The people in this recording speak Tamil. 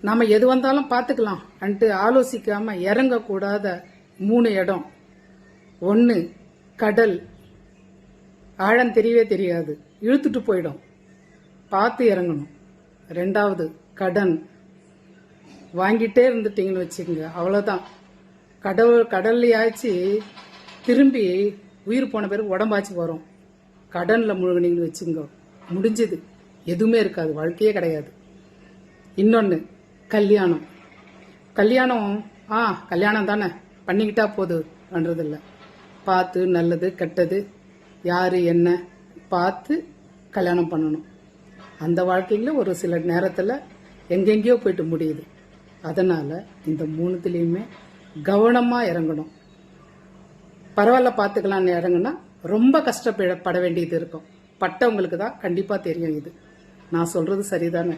நம்ம எது வந்தாலும் பார்த்துக்கலாம் அன்ட்டு ஆலோசிக்காம இறங்கக்கூடாத 3 இடம். 1 கடல், ஆழம் தெரியவே தெரியாது, இழுத்துட்டு போயிடும், பார்த்து இறங்கணும். 2வது கடன், வாங்கிட்டே இருந்துட்டீங்கன்னு வச்சுக்கோங்க, அவ்வளோதான். கடல்லையாச்சு திரும்பி உயிர் போன பிறகு உடம்பாச்சு வரும். கடனில் முழுகினீங்கன்னு வச்சுங்க, முடிஞ்சது, எதுவுமே இருக்காது, வாழ்க்கையே கிடையாது. இன்னொன்று கல்யாணம். கல்யாணம் தானே பண்ணிக்கிட்டா போதுன்றதில்ல. பார்த்து நல்லது கெட்டது யாரு என்ன பார்த்து கல்யாணம் பண்ணணும். அந்த வாழ்க்கையில ஒரு சில நேரத்தில் எங்கெங்கேயோ போயிட்டு முடியுது. அதனால இந்த 3துலேயுமே கவனமாக இறங்கணும். பரவாயில்ல பார்த்துக்கலான்னு இறங்குனா ரொம்ப கஷ்டப்பட வேண்டியது இருக்கும். பட்டவங்களுக்கு தான் கண்டிப்பாக தெரியும் இது. நான் சொல்றது சரிதானே?